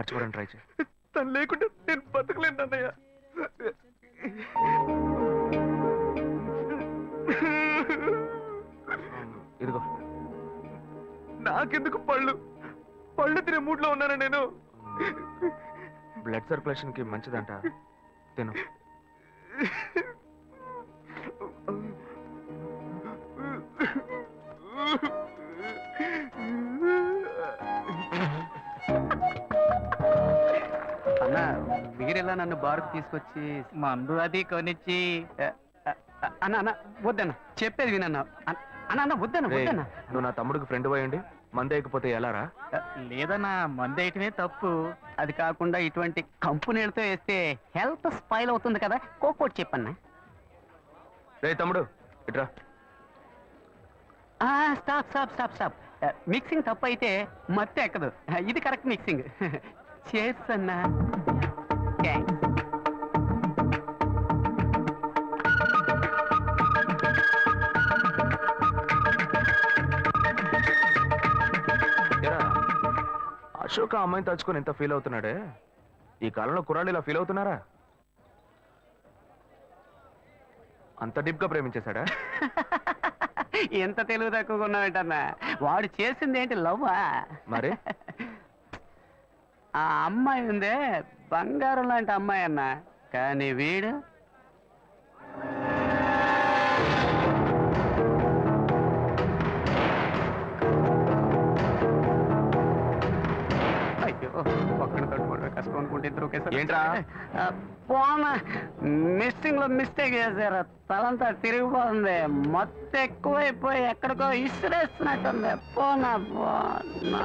మర్చిపోవడానికి ట్రై చేయి. తను లేకుంటే నేను బతకలేను అన్నయ్య. ఇదిగో నాకెందుకు పళ్ళు తినే మూడ్లో ఉన్నాను నేను. బ్లడ్ సర్క్యులేషన్ కి మంచిదంట, తిను. అన్న మీరెలా నన్ను బారుకు తీసుకొచ్చి మందు అది కొనిచ్చి అన్న అన్న వద్దన్న, చెప్పేది వినన్న. అన్న అన్న వద్దన్న వద్దన్న. నువ్వు నా తమ్ముడికి ఫ్రెండ్ పోయండి, మందేయకపోతే ఎలారా? లేదన్నా, మందు వేయటమే తప్పు. అది కాకుండా ఇటువంటి కంపెనీలతో వేస్తే హెల్త్ స్పాయిల్ అవుతుంది కదా, కోకోటి చెప్పన్నా. రే తమ్ముడు ఇట్రా. Stop stop stop stop. Mixing తప్పు అయితే మత్తు ఎక్కదు, ఇది కరెక్ట్ మిక్సింగ్. చేర్స్ అన్నా. అశోక్ ఆ అమ్మాయిని తలుచుకొని ఎంత ఫీల్ అవుతున్నాడే, ఈ కాలంలో కుర్రాళ్ళు ఇలా ఫీల్ అవుతున్నారా? అంత డీప్ గా ప్రేమించేశాడా? ఎంత తెలుగు తక్కువగా ఉన్నావేంటన్నా, వాడు చేసింది ఏంటి లవ్వా? మరి ఆ అమ్మాయి ఉందే బంగారం లాంటి అమ్మాయి అన్న, కానీ వీడు అయ్యో ఒక్కడి తట్టుకోవడం కష్టం అనుకుంటే ఇద్దరు ఒకేసారి. ఏంట్రా? పోనా మిస్సింగ్ లో మిస్టేక్ చేశారు, తలంతా తిరిగిపోతుంది, మొత్తం ఎక్కువైపోయి ఎక్కడికో ఇసురేస్తున్నట్టుంది. పోనా పోనా.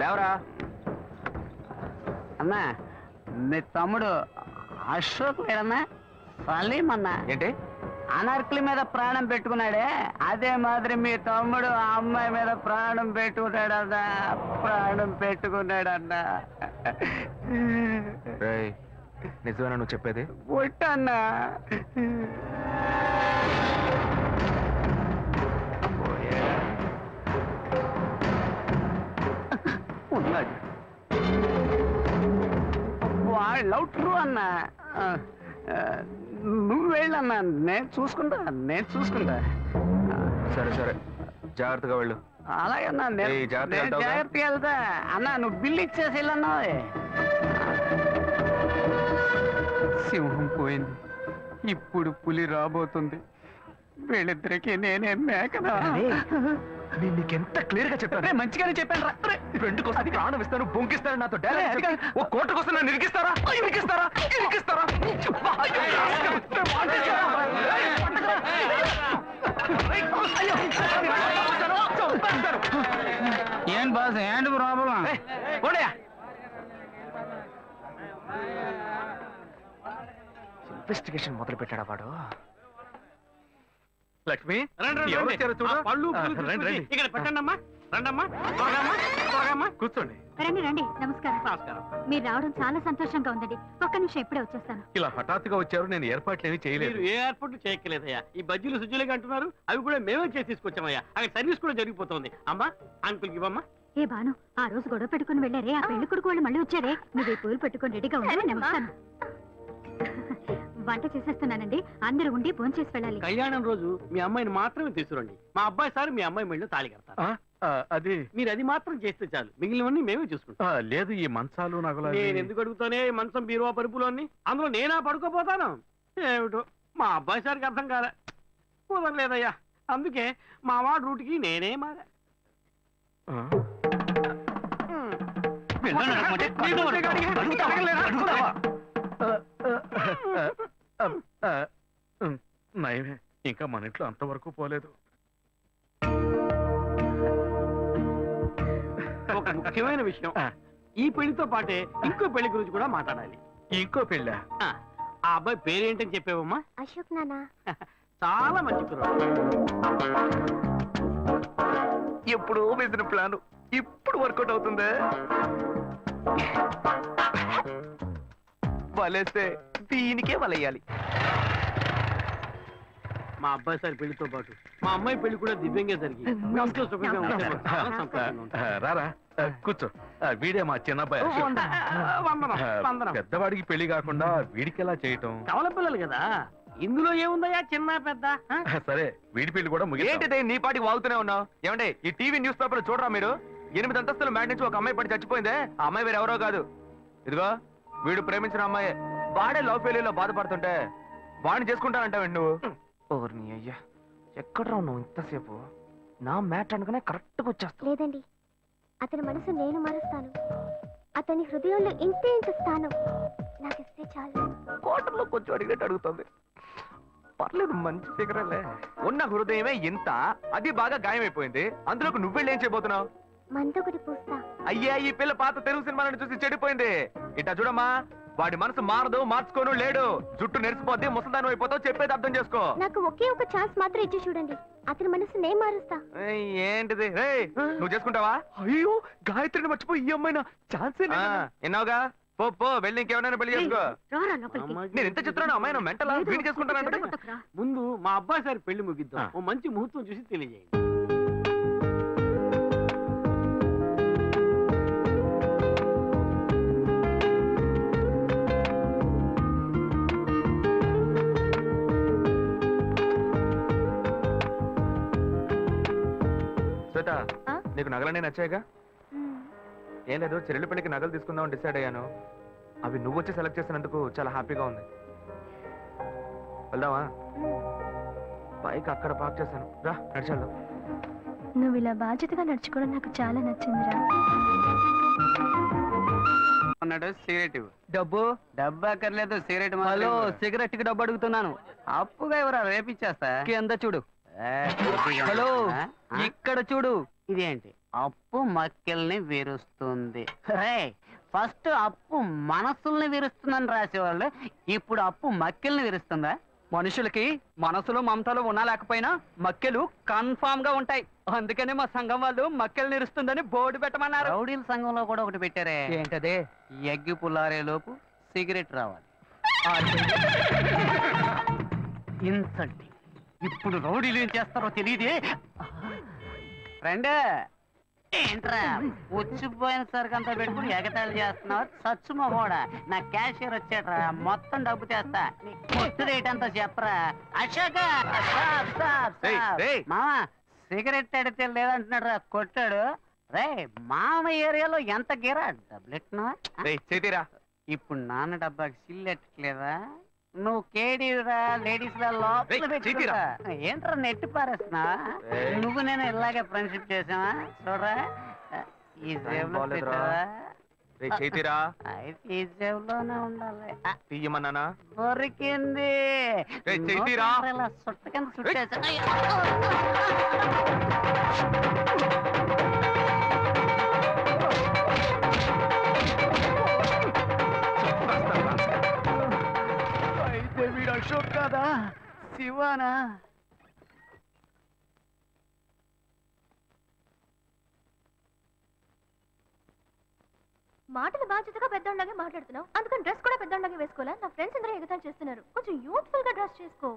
లేవరా అన్నా, నీ తమ్ముడు అశోక్ లేడన్నా, సలీం అన్నా. ఏంటి? అనార్కలి మీద ప్రాణం పెట్టుకున్నాడే, అదే మాదిరి మీ తమ్ముడు ఆ అమ్మాయి మీద ప్రాణం పెట్టుకున్నాడన్నా, ప్రాణం పెట్టుకున్నాడన్నా. నిజమేనా నువ్వు చెప్పేది? పుట్టన్నా. ఉన్నాడు లవ్ ట్రూ అన్నా. నువ్వు వెళ్ళన్నా, నేను చూసుకుంటా. సరే సరే, జాగ్రత్తగా వెళ్ళు. అలాగే అన్నా, జాగ్రత్తగా వెళ్తా అన్నా. నువ్వు బిల్లు ఇచ్చేసి వెళ్ళన్నా. సింహం పోయింది, ఇప్పుడు పులి రాబోతుంది. వీళ్ళిద్దరికి నేనే మేకనా? నేను నీకెంత క్లియర్ గా చెప్పాను. మంచిగానే చెప్పాను రా. ఫ్రెండ్ కోసం ప్రాణం ఇస్తాను, బొంకిస్తాను, నాతో ఓ కోట కోసం నన్ను ఇరికిస్తారా? ఏం బాస్, ఏంటి ప్రాబ్లం? ఇన్వెస్టిగేషన్ మొదలు పెట్టాడా వాడు? లక్ష్మి, ఇక్కడ పెట్టండమ్మా. కూర్చోండి. రండి. నమస్కారం. మీరు రావడం చాలా సంతోషంగా ఉందండి. ఒక్క నిమిషం ఇప్పుడే వచ్చేస్తాను. ఇలా హఠాత్తుగా వచ్చారు, నేను ఏర్పాట్లు ఏమీ చేయలేదు. ఏ ఏర్పాట్లు చేయక్కలేదయ్యా, ఈ బజ్జీలు సుజ్జులుగా అంటున్నారు, అవి కూడా మేమే చేసి తీసుకొచ్చామయ్యా. అక్కడ సర్వీస్ కూడా జరిగిపోతుంది. అమ్మా, అంకుల్కి ఇవ్వమ్మా. ఏ బాను, ఆ రోజు గొడవ పెట్టుకుని వెళ్ళారే, ఆ పెళ్లి కొడుకు వాళ్ళు మళ్ళీ వచ్చారే. నువ్వు ఈ పూలు పెట్టుకుని రెడీగా ఉండాలి. నమస్కారం. వంట చేసేస్తున్నానండి, అందరూ ఉండి భోంచేసి వెళ్ళాలి. కళ్యాణం రోజు మీ అమ్మాయిని మాత్రమే తీసుకురండి. మా అబ్బాయి సార్ మీ అమ్మాయి మెళ్ళో తాళి కడతారు. అది మీరు అది మాత్రం చేస్తే చాలు, మిగిలినవన్నీ మేమే చూసుకుంటాం. లేదు, ఈ మంచాలు నగలు నేను ఎందుకు అడుగుతానే, మంచం బీరువా పరుపులు అన్ని అందులో నేనా పడుకోపోతాను? ఏమిటో మా అబ్బాయి సార్కి అర్థం కాలే, కుదరలేదయ్యా. అందుకే మా వాడు రూట్కి నేనే మారా. నయమే, ఇంకా మన ఇంట్లో అంతవరకు పోలేదు. ఒక ముఖ్యమైన విషయం, ఈ పెళ్లితో పాటే ఇంకో పెళ్లి గురించి కూడా మాట్లాడాలి. ఇంకో పెళ్ళ? ఆ అబ్బాయి పేరేంటని చెప్పావమ్మా? అశోక్ నాన్న. చాలా మంచి కుర్రాడు. ఎప్పుడు వేసిన ప్లాన్ ఇప్పుడు వర్కౌట్ అవుతుందా? వలేస్తే దీనికే వలయ్యాలి. మా అబ్బాయి సార్ పెళ్లితో పాటు మా అమ్మాయి పెళ్లి కూడా దివ్యంగా జరిగి ఇంట్లో సుఖంగా ఉంటే మాకు చాలా సంతోషంగా ఉంటుంది. రారా, కూర్చో. వీడే మా చిన్నబ్బాయి అశోక్. వందనం వందనం. పెద్దవాడికి పెళ్లి కాకుండా వీడికి ఎలా చేయటం? కవల పిల్లలు కదా, ఇందులో ఏముందయ్యా చిన్న పెద్ద? సరే, వీడి పెళ్లి కూడా ముగిద్దాం. ఏంటిదే నీ పాటికి వాగుతూనే ఉన్నావు? ఏమంటే ఈ టీవీ న్యూస్ పేపర్ చూడరా మీరు? 8 అంతస్తుల మ్యాట్ నుంచి ఒక అమ్మాయి పడి చచ్చిపోయిందే. ఆ అమ్మాయి వేరే ఎవరో కాదు, ఇదిగో వీడు ప్రేమించిన అమ్మాయి. వాడే లవ్ ఫెయిల్యూర్ లో బాధపడుతుంటే వాడిని చేసుకుంటానంటావండి నువ్వు? ఓర్ని అయ్యా, ఎక్కడ్రా నువ్వు ఇంతసేపు? నా మ్యాట్ అనుకునే కరెక్ట్ గా వచ్చేస్తా. లేదండి, అతని మనసు నేను మారుస్తాను. అతని హృదయంలో ఇంతే ఇంత స్థానం నాకిస్తే చాలు. కోటర్లో కొంచెం అడిగినట్టు అడుగుతుంది. పర్లేదు, మంచి ఫిగరలే. ఉన్న హృదయమే ఇంత, అది బాగా గాయమైపోయింది. అందులోకి నువ్వెళ్ళి ఏం చేయబోతున్నావు? మందొకటి పూస్తా. అయ్యా, ఈ పిల్ల పాత తెలుగు సినిమాలను చూసి చెడిపోయింది. ఇట్టా చూడమ్మా, వాడి మనసు మారదు, మార్చుకోను లేడు. జుట్టు నెరిసిపోద్ది, ముసల్దానం అయిపోతావు. చెప్పేది అర్థం చేసుకో. నాకు ఒకే ఒక ఛాన్స్ మాత్రం ఇచ్చి చూడండి, అతని మనసు నేను మారుస్తా. ఏయ్, ఏంటిది? ఏయ్, నువ్వు చేసుకుంటావా? అయ్యో, గాయత్రిని మర్చిపోయి ఈ అమ్మాయినా ఛాన్సే ఎన్నావుగా. పో పో, వెళ్ళి ఇంకెవరైనా పెళ్లి చేసుకో. రారా లోపలికి. నేను ఎంత చెప్తున్నాను, అమ్మాయి మెంటల్ వీడి చేసుకుంటానంటే. కొట్టకురా. ముందు మా అబ్బాయి సార్ పెళ్లి ముగిద్దాం. ఓ మంచి ముహూర్తం చూసి తెలియజేయండి. శ్వేత, ఆ? నీకు నగలనే నచ్చాయిగా? ఏం లేదు, చెల్లెలి పెళ్లికి నగలు తీసుకుందాం డిసైడ్ అయ్యాను. అవి నువ్వు వచ్చి సెలెక్ట్ చేసినందుకు చాలా హ్యాపీగా ఉంది. వెళ్దామా? బైక్ అక్కడ పార్క్ చేశాను, రా నడిచేద్దాం. నువ్వు ఇలా బాధ్యతగా నడుచుకోవడం నాకు చాలా నచ్చిందిరా. అన్నాడు సిగరెట్ ఇవ్వు. డబ్బు అక్కర్లేదు, సిగరెట్. హలో, సిగరెట్ కి డబ్బు అడుగుతున్నాను. అప్పుగా ఎవరా, రేపిచ్చేస్తా. కింద చూడు. హలో, ఇక్కడ చూడు. ఇదేంటి? అప్పు మక్కెల్ని విరుస్తుంది. ఫస్ట్ అప్పు మనసుల్ని విరుస్తుందని రాసేవాళ్ళు, ఇప్పుడు అప్పు మక్కెల్ని విరుస్తుందా? మనుషులకి మనసులో మమతలు ఉన్నా లేకపోయినా మక్కెలు కన్ఫామ్ గా ఉంటాయి. అందుకనే మా సంఘం వాళ్ళు మక్కెలు నిరుస్తుందని బోర్డు పెట్టమన్నారు. రౌడీల సంఘంలో కూడా ఒకటి పెట్టారే. ఏంటదే? ఎగ్గి పుల్లారే లోపు సిగరెట్ రావాలి. ఇన్సల్టింగ్. ఇప్పుడు రౌడీలు ఏం చేస్తారో తెలియదే. ఫ్రెండ్, ఏంట్రా వచ్చిపోయిన సరికి అంతా పెట్టుకుని ఎగతాళి చేస్తున్నావు? సచ్చు మగోడా, నా క్యాషియర్ వచ్చాడ్రా, మొత్తం డబ్బు చేస్తా. నీ కొట్టు రేట్ అంతా చెప్పరా. అశోక, మామ సిగరెట్ అడితే లేదంటున్నాడు రా, కొట్టాడు. రే మామ ఏరియాలో ఎంత గీరా డబ్బులెట్టినా? చేతిరా. ఇప్పుడు నాన్న డబ్బాకి సిల్లెట్టలేదా? నువ్వు కేడీరా, లేడీస్ లా లోపల పెట్టుకుంటా. ఏంట్రా నెట్టి పారేస్తున్నా? నువ్వు నేను ఇలాగే ఫ్రెండ్షిప్ చేసావా? చూడరా, ఈ జేబులో పెట్టావా? చేతిరా. అయితే ఈ జేబులోనే ఉండాలి. తీయమన్నానా? దొరికింది. చేతిరా. ఇలా సుట్ట కింద సుట్టేసా. వీడు అశోక్ కాదా, శివానా? మాటలు బాధ్యతగా పెద్దోళ్ళలాగే మాట్లాడుతున్నావు, అందుకని డ్రెస్ కూడా పెద్దోళ్ళలాగే వేసుకోవాలా? నా ఫ్రెండ్స్ అందరూ ఎగతాళి చేస్తున్నారు, కొంచెం యూత్ఫుల్ గా డ్రెస్ చేసుకో.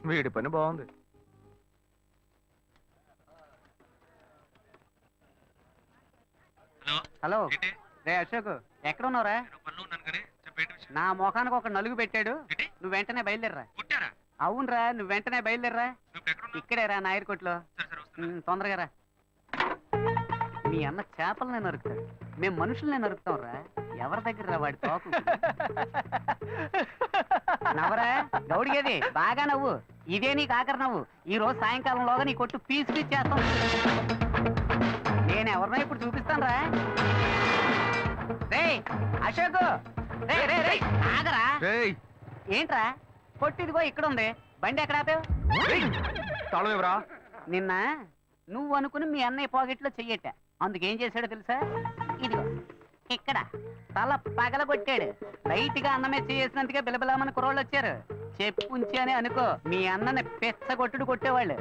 వీడి పని బాగుంది. హలో, రే అశోక్, ఎక్కడ ఉన్నావురా? నా ముఖానికి ఒక నలుగు పెట్టాడు, నువ్వు వెంటనే బయలుదేరరా. అవునరా, నువ్వు వెంటనే బయలుదేరరా. ఇక్కడేరా నాయర్ కొట్లో. తొందరగా రా. మీ అన్న చేపలనే నరుకుతాడు, మేము మనుషులనే నరుకుతాం రా. ఎవరి దగ్గర రా వాడి తోకు? నవ్వరా, గౌడిగేది బాగా నవ్వు. ఇదే నీకు ఆఖరి నవ్వు. ఈ రోజు సాయంకాలంలోగా నీ కొట్టు పీస్ పీస్ చేస్తాం. నేను ఎవరినో ఇప్పుడు చూపిస్తాను రా. రే అశోక్, రే రే రే ఆగరా. ఏంట్రా కొట్టిదిగో ఇక్కడ ఉంది, బండి ఎక్కడ ఆపావు? తాళం ఎవరా? నిన్న నువ్వు అనుకుని మీ అన్నయ్య పాకెట్లో చెయ్యట, అందుకేం చేశాడో తెలుసా? ఇదిగో ఇక్కడ తల పగలగొట్టాడు. లైట్ గా అన్నమే చేసినందుకే బిలబిలామని కుర్రోళ్ళు వచ్చారు. చెప్పుంచి అని అనుకో, మీ అన్నని పెచ్చగొట్టుడు కొట్టేవాళ్ళు.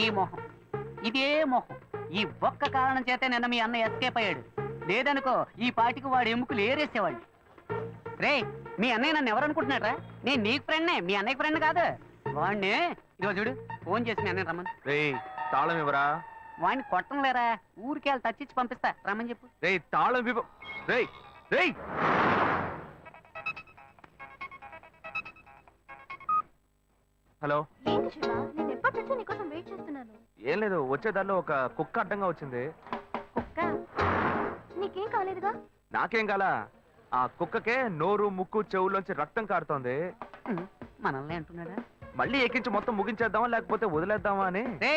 ఈ మొహం, ఇదే మొహం, ఈ ఒక్క కారణం చేతే నిన్న మీ అన్న ఎస్కేప్ అయ్యాడు. లేదనుకో ఈ పాటికి వాడు ఎముకలు ఏరేసేవాళ్ళు. రే, మీ అన్నయ్య నన్ను ఎవరు అనుకుంటున్నాడ్రా? నేను నీకు ఫ్రెండ్నే, మీ అన్నయ్య ఫ్రెండ్ కాదు. వాడిని ఇదిగో చూడు, ఫోన్ చేసి మీ అన్నయ్య రమ్మని. రేయ్ తాళం ఇవ్వరా. వాడిని కొట్టం లేరా, ఊరికి వెళ్ళి తచ్చిచ్చి పంపిస్తా, రమ్మని చెప్పు. రేయ్ తాళం ఇవ్వ. రేయ్ రేయ్ హలో. ఏంటి శివ, నేను ఎప్పటి నుంచో నీకోసం వెయిట్ చేస్తున్నాను. ఏం లేదు, వచ్చే దారిలో ఒక కుక్క అడ్డంగా వచ్చింది. కుక్క? నీకేం కాలేదుగా? నాకేం కాలా, ఆ కుక్కకే నోరు ముక్కు చెవుల్లోంచి రక్తం కారుతోంది. మనల్ని అంటున్నాడా? మళ్ళీ ఎక్కించి మొత్తం ముగించేద్దామా లేకపోతే వదిలేద్దామా అని. రే,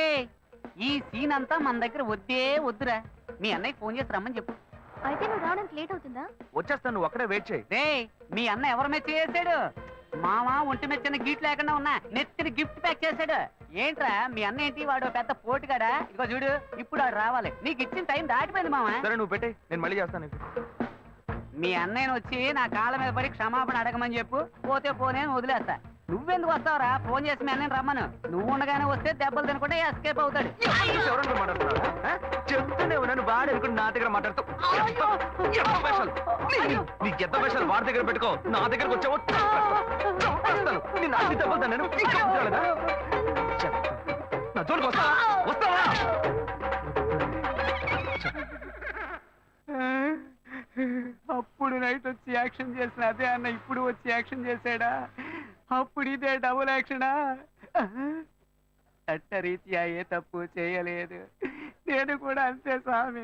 ఈ సీన్ అంతా మన దగ్గర వద్దే వద్దురా. మీ అన్నయ్య ఫోన్ చేసి రమ్మని చెప్పు. అయితే నువ్వు రావడానికి లేట్ అవుతుందా? వచ్చేస్తాను, నువ్వు అక్కడే వెయిట్ చేయి. రే, మీ అన్న ఎవరి మీద చేసాడు? మామ ఒంటి మీద చిన్న గిఫ్ట్ లేకుండా ఉన్నా నెత్తిని గిఫ్ట్ ప్యాక్ చేశాడు. ఏంట్రా మీ అన్న ఏంటి, వాడు పెద్ద పోటుగాడా? ఇదిగో చూడు, ఇప్పుడు వాడు రావాలి. నీకు ఇచ్చిన టైం దాటిపోయింది మామ. సరే నువ్వు పెట్టే, నేను మళ్ళీ చేస్తాను నీకు. మీ అన్నయ్యను వచ్చి నా కాళ్ళ మీద పడి క్షమాపణ అడగమని చెప్పు. పోతే పోనే వదిలేస్తా. నువ్వెందుకు వస్తావురా? ఫోన్ చేసి మీ అన్నయ్యని రమ్మను. నువ్వు ఉండగానే వస్తే దెబ్బలు తినకుండా ఎస్కేప్ అవుతాడు. ఎవరన్నా మాట్లాడుతున్నారా? చెప్తూనే ఉన్నాను, బాగా అనుకుని నా దగ్గర మాట్లాడుతూ నీకు ఎంత పైసలు వాడి దగ్గర పెట్టుకో, నా దగ్గరకు వచ్చావో చంపేస్తాను. నిన్ను అన్ని దెబ్బలు నేను నా జోలికి వస్తావా? వస్తావా? అప్పుడు నైట్ వచ్చి యాక్షన్ చేసిన అదే అన్న ఇప్పుడు వచ్చి యాక్షన్ చేశాడా? అప్పుడు ఇదే డబుల్ యాక్షనా? చట్టరీత్యా ఏ తప్పు చేయలేదు, నేను కూడా అంతే స్వామి.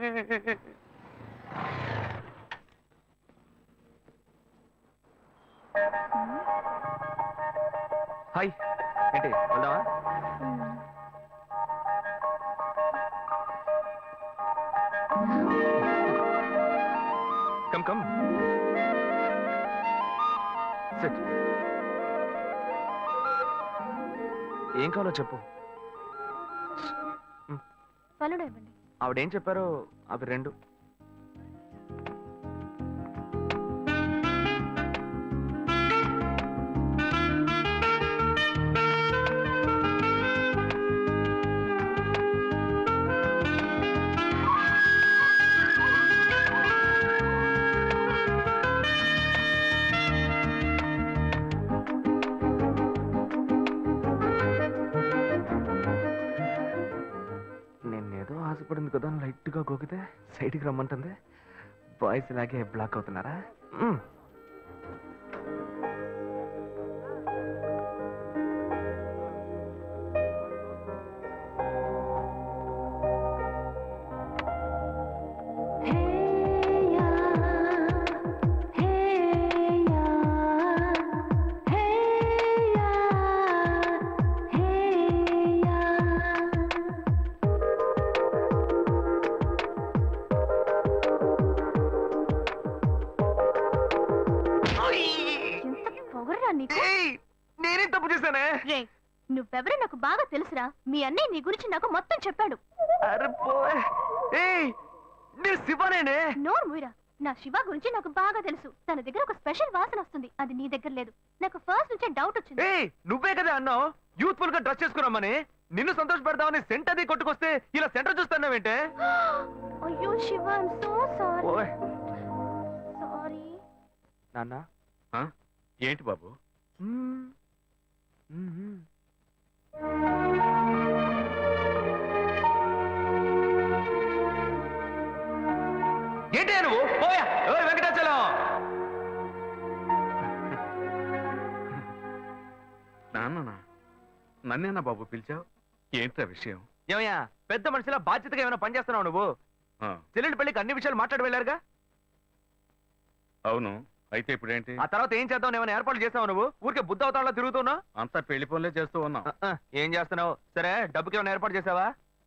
హాయ్, ఏంటి వెళ్దామా? Come come SIT. ఏం కావాలో చెప్పు. పనుడు ఇవ్వండి. ఆవిడేం చెప్పారో అవి రెండు. నేనేదో ఆశపడింది కదా, లైట్ గా గోకితే సైడ్కి రమ్మంటుంది. బాయ్స్ ఇలాగే బ్లాక్ అవుతున్నారా? నేనేం తప్పు చేశానే? రే, నువ్వెవరో నాకు బాగా తెలుసురా. మీ అన్నయ్య నీ గురించి నాకు మొత్తం చెప్పాడు. అరే పోయ్. ఏయ్, నేను శివనేనే. నోరు మూయరా. నా శివ గురించి నాకు బాగా తెలుసు. తన దగ్గర ఒక స్పెషల్ వాసన వస్తుంది, అది నీ దగ్గర లేదు. నాకు ఫస్ట్ నుంచే డౌట్ వచ్చింది. ఏయ్, నువ్వే కదా అన్నావు యూత్ఫుల్ గా డ్రెస్ చేసుకున్నామని. నిన్ను సంతోష పెడతామని సెంట్ అది కొట్టుకొస్తే ఇలా సెంటర్ చూస్తున్నావేంటే? అయ్యో శివ, ఐమ్ సో సారీ. ఓయ్ సారీ నాన్న. ఏంటి బాబు? ఏంటి నువ్వు? పోయా. ఓయ్ వెంకటాచలం. నాన్న, నన్నేనా బాబు పిలిచావు? ఏంట్రా విషయం? ఏమయ్యా, పెద్ద మనిషిలా బాధ్యతగా ఏమైనా పని చేస్తున్నావు నువ్వు? ఆ, చెల్లెలి పెళ్లికి అన్ని విషయాలు మాట్లాడి వెళ్ళారుగా. అవును. అయితే ఇప్పుడేంటి? ఆ తర్వాత ఏం చేద్దాం? ఏమైనా ఏర్పాట్లు చేస్తావు నువ్వు? ఊరికే బుద్ధ అవతారంలో తిరుగుతున్నావు. అంతా పెళ్లి పనులే చేస్తూ ఉన్నాం. ఏం చేస్తున్నావు? సరే, డబ్బుకి ఏమైనా ఏర్పాటు చేసావా?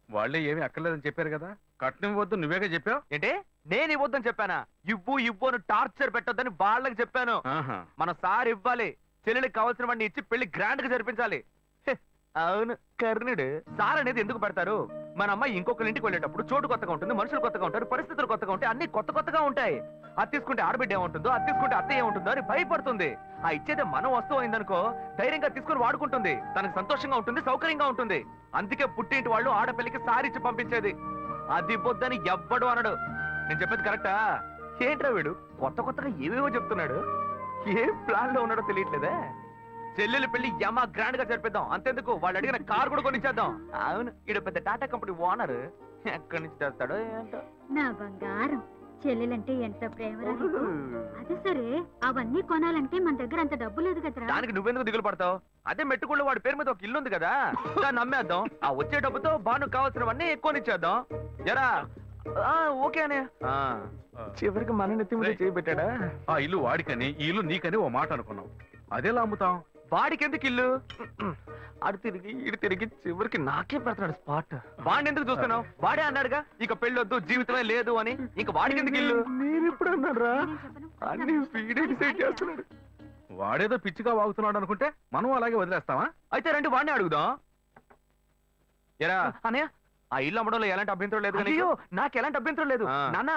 వాళ్ళే ఏమీ అక్కర్లేదని చెప్పారు కదా. కట్నం వద్దు నువ్వేగా చెప్పావు. ఏంటి, నేను ఇవ్వద్దని చెప్పానా? ఇవ్వు ఇవ్వు అని టార్చర్ పెట్టొద్దని వాళ్ళకి చెప్పాను. ఆహా. మన సార్ ఇవ్వాలి. చెల్లెలికి కావాల్సిన వాడిని ఇచ్చి పెళ్లి గ్రాండ్ గా జరిపించాలి. హె, అవును, కర్ణుడు. సార్ అనేది ఎందుకు పెడతారు? మన అమ్మాయి ఇంకొకరి ఇంటికి వెళ్ళేటప్పుడు చోటు కొత్తగా ఉంటుంది, మనుషులు కొత్తగా ఉంటారు, పరిస్థితులు కొత్తగా ఉంటాయి, అన్ని కొత్తగా ఉంటాయి. అది తీసుకుంటే ఆడబిడ్డ ఏముంటుందో, అది తీసుకుంటే అత్తయ్య ఏముంటుందో అని భయపడుతుంది. ఆ ఇచ్చేదే మనం వస్తువు అయిందనుకో ధైర్యంగా తీసుకుని వాడుకుంటుంది, తనకు సంతోషంగా ఉంటుంది, సౌకర్యంగా ఉంటుంది. అందుకే పుట్టింటి వాళ్ళు ఆడపిల్లకి సారిచ్చి పంపించేది. అది బొద్దని ఎవ్వడు అనడు. నేను చెప్పేది కరెక్టా? ఏంట్రా వీడు కొత్తగా ఏవేవో చెప్తున్నాడు. ఏం ప్లాన్ లో ఉన్నాడో తెలియట్లేదే. చెల్లెలు పెళ్లి యమా గ్రాండ్ గా జరిపిద్దాం. అంతెందుకు వాళ్ళు అడిగిన కార్ కూడా కొనిచ్చేద్దాం. అవును, ఈడ పెద్ద టాటా కంపెనీ ఓనర్. ఎక్కడి నుంచి తెస్తాడో ఏంటో. నా బంగారం, చెల్లెలంటే ఎంత ప్రేమరా నీకు? అదే సరే, అవన్నీ కొనాలంటే మన దగ్గర అంత డబ్బు లేదు కదరా. దానికి నువ్వెందుకు దిగులు పడతావు? అదే మెట్టుకుళ్ళు వాడి పేరు మీద ఒక ఇల్లు ఉంది కదా, దాన్ని అమ్మేద్దాం. ఆ వచ్చే డబ్బుతో బాను కావాల్సినవన్నీ ఎక్కువనిచ్చేద్దాం. ఎరా ఓకే అనే. చివరికి మన నెత్తి మీద చేయబెట్టాడా? ఆ ఇల్లు వాడికని, ఈ ఇల్లు నీకని ఓ మాట అనుకున్నాం. అదేలా అమ్ముతాం? వాడికి ఎందుకు ఇల్లు? అడు తిరిగి ఇటు తిరిగి చివరికి నాకే పెడతాడు స్పాట్. వాడిని ఎందుకు చూస్తున్నావు? వాడే అన్నాడుగా ఇక పెళ్ళొద్దు, జీవితమే లేదు అని. ఇంక వాడికి ఎందుకు ఇల్లు? నేను ఇప్పుడు అన్నారా? అన్ని వీడే డిసైడ్ చేస్తున్నాడు. వాడేదో పిచ్చిగా వాగుతున్నాడు అనుకుంటే మనం అలాగే వదిలేస్తావా? అయితే రండి వాడిని అడుగుదాం. ఎరా అన్నయ్య, ఆ ఇల్లు అమ్మడంలో ఎలాంటి అభ్యంతరం లేదు. అయ్యో నాకు ఎలాంటి అభ్యంతరం లేదు నాన్న.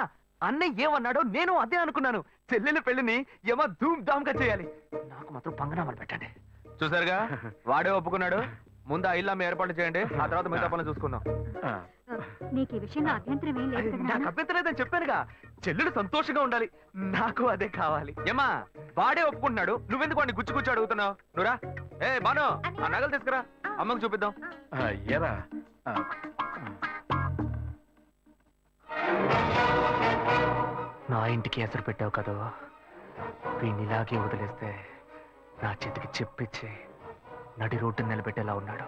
అన్నయ్య ఏమన్నాడో నేను అదే అనుకున్నాను. చెల్లెల పెళ్లిని ఏమో ధూమ్ ధామ్ గా చేయాలి. నాకు మాత్రం పంగనామాలు పెట్టండి. చూసారుగా, వాడే ఒప్పుకున్నాడు. ముందు ఆ ఇల్లు అమ్మ ఏర్పాటు చేయండి, ఆ తర్వాత మిగతా పనులు చూసుకుందాం. నీకు ఈ విషయంలో అభ్యంతరం ఏం లేదు కదా నాకు నాన్న? అభ్యంతరం లేదని చెప్పానుగా. చెల్లెలు సంతోషంగా ఉండాలి, నాకు అదే కావాలి. ఏమా వాడే ఒప్పుకుంటున్నాడు, నువ్వెందుకు వాడిని గుచ్చి అడుగుతున్నావు? నువ్వురా. ఏ బాను, ఆ నగలు తీసుకురా, అమ్మకు చూపిద్దాం. ఎరా నా ఇంటికి ఎసరు పెట్టావు కదా, వీడిని ఇలాగే వదిలేస్తే నా చేతికి చెప్పిచ్చి నడి రోడ్డు నిలబెట్టేలా ఉన్నాడు.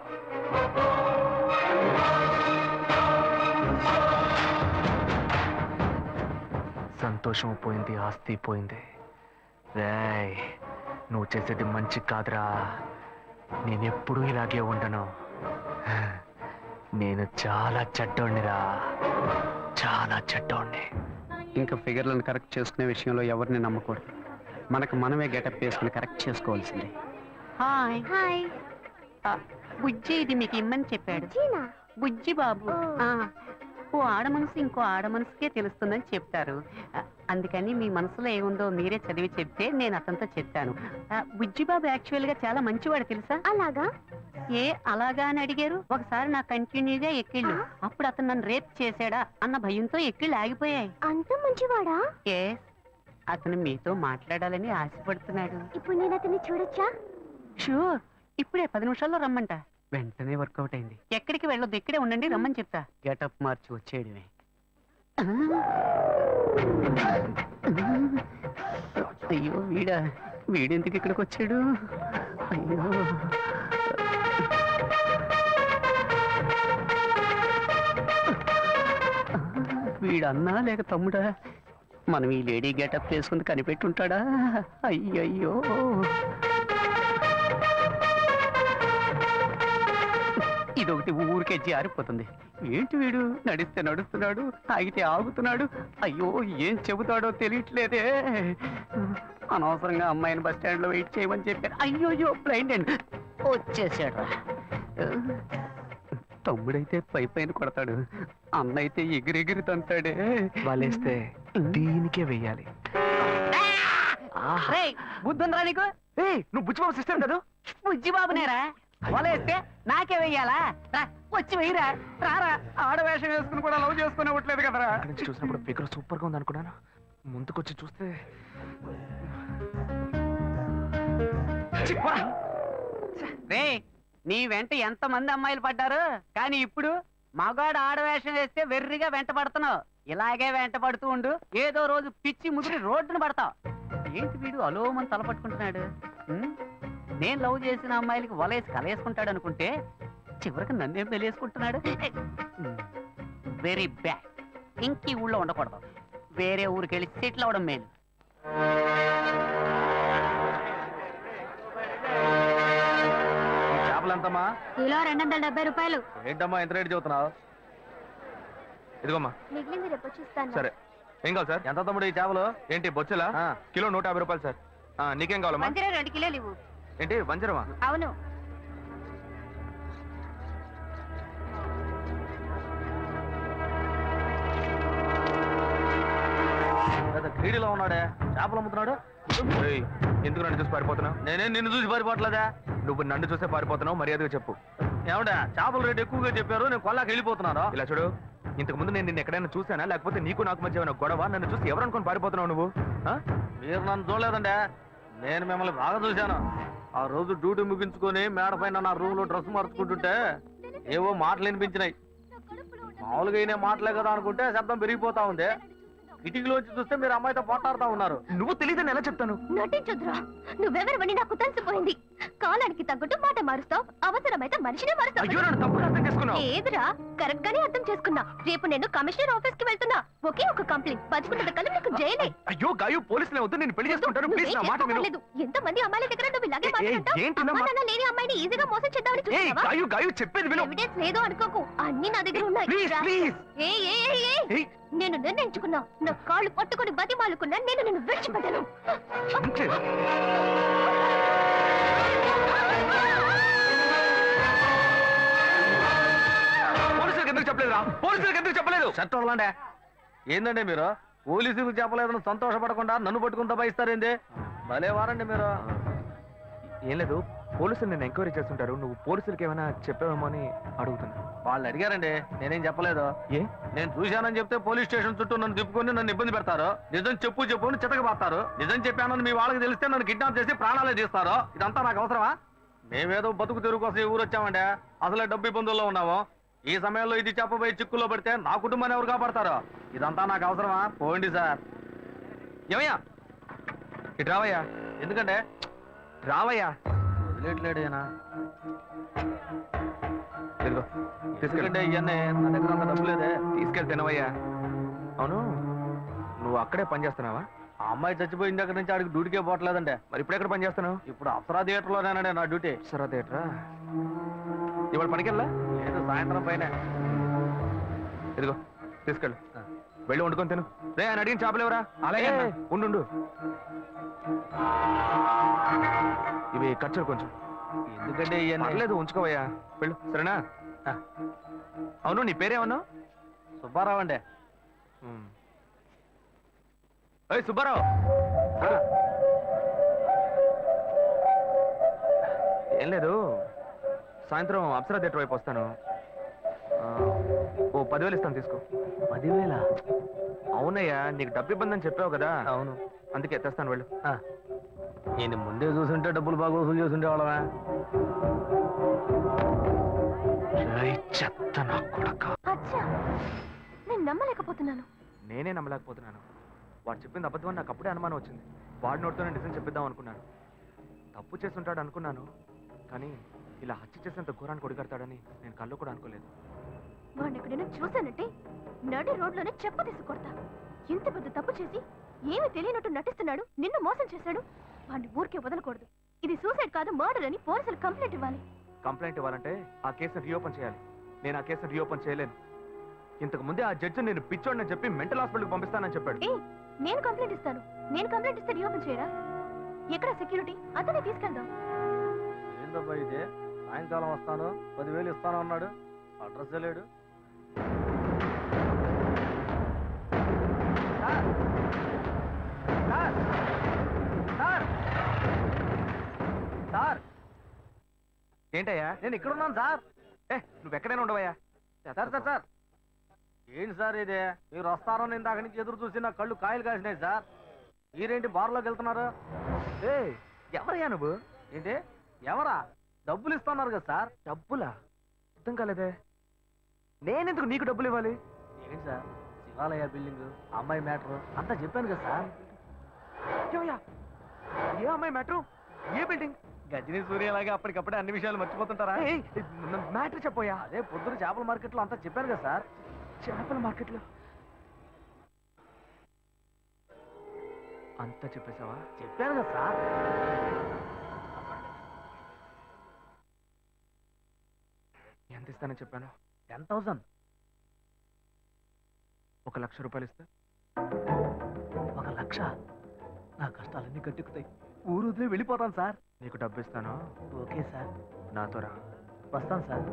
సంతోషం పోయింది, ఆస్తి పోయింది. రేయ్, నువ్వు చేసేది మంచి కాదురా. నేనెప్పుడూ ఇలాగే ఉండను. నేను చాలా చెడ్డోణ్ణిరా, చాలా చెడ్డోణ్ణి. ఇంకా ఫిగర్లను కరెక్ట్ చేసుకునే విషయంలో ఎవరిని నమ్మకూడదు. మనకు మనమే గెటప్ వేసుకుని కరెక్ట్ చేసుకోవాల్సిందే. Hi hi. బుజ్జి ఇది మీకు ఇమ్మని చెప్పాడు. జీనా? బుజ్జి బాబు. ఓ. ఓ ఆడ మనసు ఇంకో ఆడ మనసుకే తెలుస్తుందని చెప్తారు. అందుకని మీ మనసులో ఏముందో మీరే చదివి చెప్తే నేను అతనితో చెప్తాను. బుజ్జి బాబు యాక్చువల్ గా చాలా మంచివాడు తెలుసా? అలాగా? ఏ అలాగా అని అడిగారు? ఒకసారి నా కంటిన్యూగా ఎక్కిళ్ళు, అప్పుడు అతను నన్ను రేప్ చేశాడా అన్న భయంతో ఎక్కిళ్ళు ఆగిపోయాయి. అంత మంచివాడా? ఏ అతను మీతో మాట్లాడాలని ఆశపడుతున్నాడు. ఇప్పుడు నేను అతన్ని చూడొచ్చా? షూర్, ఇప్పుడే 10 నిమిషాల్లో రమ్మంట. వెంటనే వర్కౌట్ అయింది. ఎక్కడికి వెళ్ళొద్దు, ఇక్కడే ఉండండి, రమ్మని చెప్తా. గెటప్ మార్చి వచ్చేయడమే. అయ్యో వీడెందుకు ఇక్కడికి వచ్చాడు? అయ్యో వీడన్నా లేక తమ్ముడా? మనం ఈ లేడీ గెటప్ వేసుకుని కనిపెట్టుంటాడా? అయ్యయ్యో ఇదొకటి ఊరికే జారిపోతుంది. ఏంటి వీడు నడిస్తే నడుస్తున్నాడు, ఆగితే ఆగుతున్నాడు. అయ్యో ఏం చెబుతాడో తెలియట్లేదే. అనవసరంగా అమ్మాయిని బస్ స్టాండ్ లో వెయిట్ చేయమని చెప్పారు. అయ్యోయ్యో బ్లైండ్ అండ్ వచ్చేసాడు. తమ్ముడైతే పైన కొడతాడు, అన్నైతే ఎగిరెగిరి తంతాడే. వాళ్ళేస్తే దీనికే వెయ్యాలి. బుద్ధుందిరా నీకు? నువ్వు బుచ్చిబాబు సిస్టర్ కదా? బుజ్జి బాబునేరా వలేస్తే నాకే వెయ్యాలా? వచ్చి వెయ్యరా, రారా. ఆడవేషం వేసుకుని కూడా లవ్ చేసుకునేవట్లేదు కదరా. అక్కడి నుంచి చూసినప్పుడు ఫిగర్ సూపర్ గా ఉంది అనుకున్నాను. ముందుకొచ్చి చూస్తే రే, నీ వెంట ఎంత మంది అమ్మాయిలు పడ్డారు, కానీ ఇప్పుడు మగాడు ఆడవేషం వేస్తే వెర్రిగా వెంట పడుతున్నావు. ఇలాగే వెంట పడుతూ ఉండు, ఏదో రోజు పిచ్చి ముదిరి రోడ్డును పడతావు. ఏంటి వీడు అలోమని తలపట్టుకుంటున్నాడు? నేను లవ్ చేసిన అమ్మాయిలకి వలేసి కలేసుకుంటాడు అనుకుంటే చివరికి నన్నేం పెళ్ళేసుకుంటున్నాడు. Very bad. ఇంక ఈ ఊళ్ళో ఉండకూడదు, వేరే ఊరికి వెళ్ళి సెటిల్ అవడం మేలు. చేపలు ఎంతమ్మా? కిలో 270 రూపాయలు. ఏంటమ్మా ఎంత రేటు చెబుతున్నావు? ఇదిగోమ్మా. మిగిలింది రేపు వచ్చిస్తాను. సరే, ఏం కావాలి సార్? ఎంత తమ్ముడు ఈ చేపలు? ఏంటి బొచ్చులా? కిలో 150 రూపాయలు సార్. నీకేం కావాలమ్మా? 2 కిలోలు ఇవ్వు. ఏంటి వంజరమా? అవును. వీడిలో ఉన్నాడే చేపలు అమ్ముతున్నాడు. ఏయ్, ఎందుకు నన్ను చూసి పారిపోతున్నావు? నేనే నిన్ను చూసి పారిపోవట్లేదా? నువ్వు నన్ను చూసే పారిపోతున్నావు, మర్యాదగా చెప్పు. ఏమంటే చేపల రేటు ఎక్కువగా చెప్పారు, నేను కొల్లాకి వెళ్ళిపోతున్నాను. ఇలా చూడు, ఇంతకు ముందు నేను నిన్ను ఎక్కడైనా చూసానా, లేకపోతే నీకు నాకు మధ్య ఏమైనా గొడవ? నన్ను చూసి ఎవరు అనుకుని పారిపోతున్నావు నువ్వు? ఆ? మీరు నన్ను చూడలేదండి, నేను మిమ్మల్ని బాగా చూశాను. ఆ రోజు డ్యూటీ ముగించుకొని మేడ పైన నా రూమ్ లో డ్రెస్ మార్చుకుంటుంటే ఏవో మాటలు వినిపించినాయి. మామూలుగా అయినా మాటలే కదా అనుకుంటే శబ్దం పెరిగిపోతా ఉంది. కిటికీలోంచి చూస్తే మీరు అమ్మాయితో పోట్లాడుతా ఉన్నారు. నువ్వు తెలియదని ఎలా చెప్తాను? నటించొద్దురా, నువ్వెవరివని నాకు తెలిసిపోయింది. కాలానికి తగ్గట్టు మాట మారుస్తావు, అవసరమైతే మనిషినే మారుస్తావు. అయ్యో, నన్ను తప్పుగా అర్థం చేసుకున్నావు. ఏదిరా, కరెక్ట్ గానే అర్థం చేసుకున్నా. రేపు నేను కమిషనర్ ఆఫీస్ కి వెళ్తున్నా. ఒకే ఒక కంప్లైంట్, పచ్చుకున్నది కలిపి నీకు జైలే. అయ్యో గాయు, పోలీసులే వద్దు, నేను పెళ్లి చేసుకుంటాను. ప్లీజ్ నా మాట విను. ఎంత మంది అమ్మాయిల దగ్గర నువ్వు ఇలాగే మాట్లాడతావు? ఏంటి నా అమ్మా మాట? నాన్న లేని అమ్మాయిని ఈజీగా మోసం చేద్దామని ఏయ్ చూస్తావా? గాయు, గాయు చెప్పేది విను. ఎవిడెన్స్ లేదు అనుకోకు, అన్ని నా దగ్గర ఉన్నాయి. Please please. ఏయ్, ఏయ్, ఏయ్, ఏయ్. ఏయ్. నేను నిర్ణయించుకున్నా, నా కాళ్ళు పట్టుకుని బతిమాలుకున్నా, నేను నిన్ను విడిచిపెట్టను. పోలీసులకు ఎందుకు చెప్పలేదురా? పోలీసులకు ఎందుకు చెప్పలేదు? షర్ట్ వదలండి. ఏందండి మీరు పోలీసులకు చెప్పలేదని సంతోషపడకుండా నన్ను పట్టుకుని దబాయిస్తారేంది? భలే వారండి మీరు. ఏం లేదు, పోలీసులు నేను ఎంక్వైరీ చేస్తుంటారు. నువ్వు పోలీసులకి ఏమైనా చెప్పావేమో అని అడుగుతున్నా. వాళ్ళు అడిగారండి, నేనేం చెప్పలేదు. ఏ? నేను చూశానని చెప్తే పోలీస్ స్టేషన్ చుట్టూ నన్ను తిప్పుకొని నన్ను ఇబ్బంది పెడతారు. నిజం చెప్పు చెప్పు అని చితకబాస్తారు. నిజం చెప్పానని మీ వాళ్ళకి తెలిస్తే నన్ను కిడ్నాప్ చేసి ప్రాణాలే తీస్తారు. ఇదంతా నాకు అవసరమా? మేమేదో బతుకు తెరుగు కోసం ఈ ఊరు వచ్చామండి. అసలే డబ్బు ఇబ్బందుల్లో ఉన్నాము. ఈ సమయంలో ఇది చెప్పబోయి చిక్కుల్లో పడితే నా కుటుంబాన్ని ఎవరు కాపాడతారు? ఇదంతా నాకు అవసరమా? పోండి సార్. ఏమయ్యా, ఇటు రావయ్యా. ఎందుకంటే రావయ్యా. వదిలేట్లేడు ఈయన. ఇదిగో ఎందుకంటే ఇవన్నీ నా దగ్గర అంత డబ్బు లేదే. తీసుకెళ్ళి తినవయ్యా. అవును, నువ్వు అక్కడే పని చేస్తున్నావా? ఆ అమ్మాయి చచ్చిపోయిన దగ్గర నుంచి ఆడికి డ్యూటీకే పోవట్లేదండి. మరి ఇప్పుడు ఎక్కడ పని చేస్తున్నావు? ఇప్పుడు అప్సరా థియేటర్లోనేనండి నా డ్యూటీ. సరే థియేటరా. ఇవాళ పనికెళ్ళా? లేదు, సాయంత్రం పైన. ఇదిగో తీసుకెళ్ళు, వెళ్ళి వండుకొని తిను. రే, ఆయన అడిగిన చేపలు ఎవరా? అలాగే అన్న. ఉండు, ఇవి ఖర్చులు కొంచెం. ఎందుకంటే ఇవన్నీ పర్లేదు, ఉంచుకోవయ్యా. వెళ్ళు, సరేనా? అవును, నీ పేరేమన్నావు? సుబ్బారావు అండి. ఏయ్ సుబ్బారావు. ఏం లేదు, సాయంత్రం అప్సరా థియేటర్ వైపు వస్తాను. ఓ 10,000 ఇస్తాను, తీసుకో. 10,000? అవునయ్యా, నీకు డబ్బు ఇబ్బంది అని చెప్పావు కదా. అవును. అందుకే తెస్తాను, వెళ్ళు. నేను ముందే చూసుంటే డబ్బులు బాగా వసూలు చేస్తుంటే వాళ్ళమే. చెత్త నా కొడక. అచ్చా, నేను నమ్మలేకపోతున్నాను. నేనే నమ్మలేకపోతున్నాను. వాడు చెప్పింది అబద్ధం అని నాకు అప్పుడే అనుమానం వచ్చింది. వాడి నోటితోనే నిజం చెప్పిద్దాం అనుకున్నాను. తప్పు చేస్తుంటాడు అనుకున్నాను, కానీ ఇలా హత్య చేసేంత ఘోరాన్ని కొడిగడతాడని నేను కళ్ళు కూడా అనుకోలేదు. వాడిని ఎక్కడైనా చూశానంటే నడి రోడ్లోనే చెప్ప తీసుకొడతా. ఇంత పెద్ద తప్పు చేసి ఏమీ తెలియనట్టు నటిస్తున్నాడు, నిన్ను మోసం చేశాడు. వాడిని ఊరికే వదలకూడదు. ఇది సూసైడ్ కాదు, మర్డర్ అని పోలీసులు కంప్లైంట్ ఇవ్వాలి. కంప్లైంట్ ఇవ్వాలంటే ఆ కేసును రీఓపెన్ చేయాలి. నేను ఆ కేసును రీఓపెన్ చేయలేను. ఇంతకు ముందే ఆ జడ్జి నేను పిచ్చోడని చెప్పి మెంటల్ హాస్పిటల్కి పంపిస్తానని చెప్పాడు. నేను కంప్లైంట్ ఇస్తాను. నేను కంప్లైంట్ ఇస్తే రీఓపెన్ చేయరా? ఎక్కడ సెక్యూరిటీ? అతనే తీసుకెళ్దాం. ఏందబ్బా ఇది? సాయంకాలం వస్తాను, 10,000 ఇస్తాను అన్నాడు. అడ్రస్ లేడు. సార్, ఏంటయ్యా? నేను ఇక్కడ ఉన్నాను సార్. నువ్వు ఎక్కడైనా ఉండవయ్యా. సార్ ఏంటి సార్ ఇది? మీరు వస్తారో నేను దాకా నుంచి ఎదురు చూసి నా కళ్ళు కాయలు కాసినాయి సార్. మీరేంటి బార్లోకి వెళ్తున్నారు? ఎవరయ్యా నువ్వు? ఏంటి ఎవరా? డబ్బులు ఇస్తున్నారు కదా సార్. డబ్బులా? అర్థం కాలేదే. నేనెందుకు నీకు డబ్బులు ఇవ్వాలి? ఏంటి సార్, శివాలయ బిల్డింగ్, అమ్మాయి మ్యాటర్ అంతా చెప్పాను కదా సార్. ఏ అమ్మాయి మ్యాటర్? ఏ బిల్డింగ్? గజనీ సూర్యలాగా అప్పటికప్పుడే అన్ని విషయాలు మర్చిపోతుంటారా? మ్యాటర్ చెప్పోయా. అదే పొద్దున చేపల మార్కెట్లో అంతా చెప్పాను కదా సార్. చేపల మార్కెట్లో అంతా చెప్పేశావా? చెప్పాను కదా సార్. ఎంత ఇస్తానని చెప్పాను? 10,000. 1,00,000 రూపాయలు ఇస్తా. 1,00,000? నా కష్టాలన్నీ కట్టుకుతాయి. ఊరు వదిలే వెళ్ళిపోతాను సార్. నీకు డబ్బు ఇస్తాను. Okay sir. నాతో రా. వస్తాను సార్.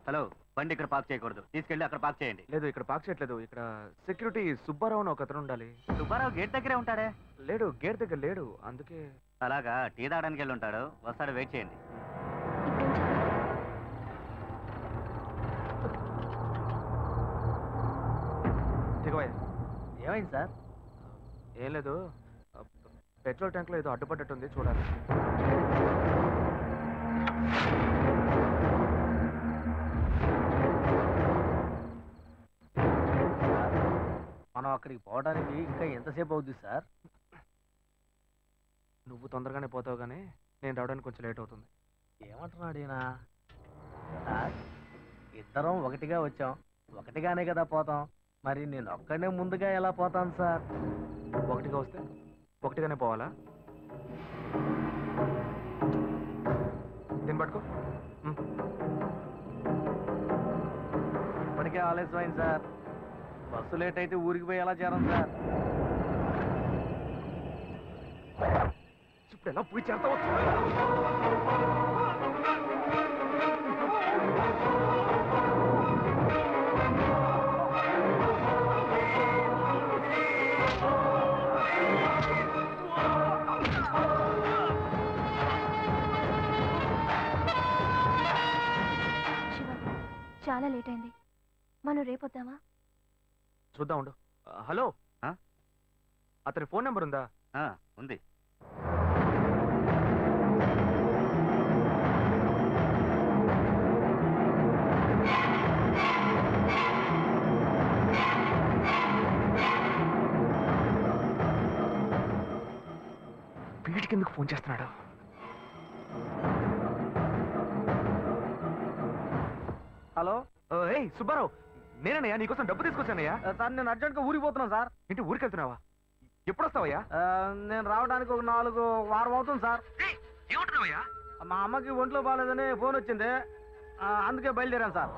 హలో, బండి ఇక్కడ పార్క్ చేయకూడదు, తీసుకెళ్ళి అక్కడ పార్క్ చేయండి. లేదు ఇక్కడ పార్క్ చేయట్లేదు. ఇక్కడ సెక్యూరిటీ సుబ్బారావు అని ఒక అతను ఉండాలి. సుబ్బారావు గేట్ దగ్గరే ఉంటాడే. లేడు, గేట్ దగ్గర లేడు. అందుకే అలాగా, టీ తాగడానికి వెళ్ళి ఉంటాడు, వస్తాడు, వెయిట్ చేయండి. దిగవయ్యా. ఏమైంది సార్? ఏం లేదు, పెట్రోల్ ట్యాంక్ లో ఏదో అడ్డుపడ్డట్టుంది, చూడాలి. మనం అక్కడికి పోవడానికి ఇంకా ఎంతసేపు అవుద్ది సార్? నువ్వు తొందరగానే పోతావు కానీ నేను రావడానికి కొంచెం లేట్ అవుతుంది. ఏమంటున్నాడు ఈయన? సార్, ఇద్దరం ఒకటిగా వచ్చాం, ఒకటిగానే కదా పోతాం. మరి నేను ఒక్కడే ముందుగా ఎలా పోతాను సార్? ఒకటిగా వస్తే ఒకటిగానే పోవాలా? దీన్ని పట్టుకో. ఇప్పటికే ఆలస్యమైంది సార్. బస్సు లేట్ అయితే ఊరికి పోయి ఎలా చేరం సార్? ఇప్పుడు ఎలా పోయి చేస్తావు? శివ, చాలా లేట్ అయింది, మనం రేపొద్దామా? చూద్దాం ఉండు. హలో, ఆ? అతని ఫోన్ నెంబర్ ఉందా? ఉంది. వీటికి ఎందుకు ఫోన్ చేస్తున్నాడు? హలో ఏయ్ సుబ్బారావు, నేనయ్యా, నీకోసం డబ్బు తీసుకొచ్చానయ్యా. సార్, నేను అర్జెంట్గా ఊరికి పోతున్నాను సార్. ఇంటి ఊరికి వెళ్తున్నావా? ఎప్పుడు వస్తావయ్యా? నేను రావడానికి ఒక 4 వారం అవుతుంది సార్. ఏమంటున్నావయ్యా? మా అమ్మకి ఒంట్లో బాగాలేదని ఫోన్ వచ్చింది, అందుకే బయలుదేరాను సార్.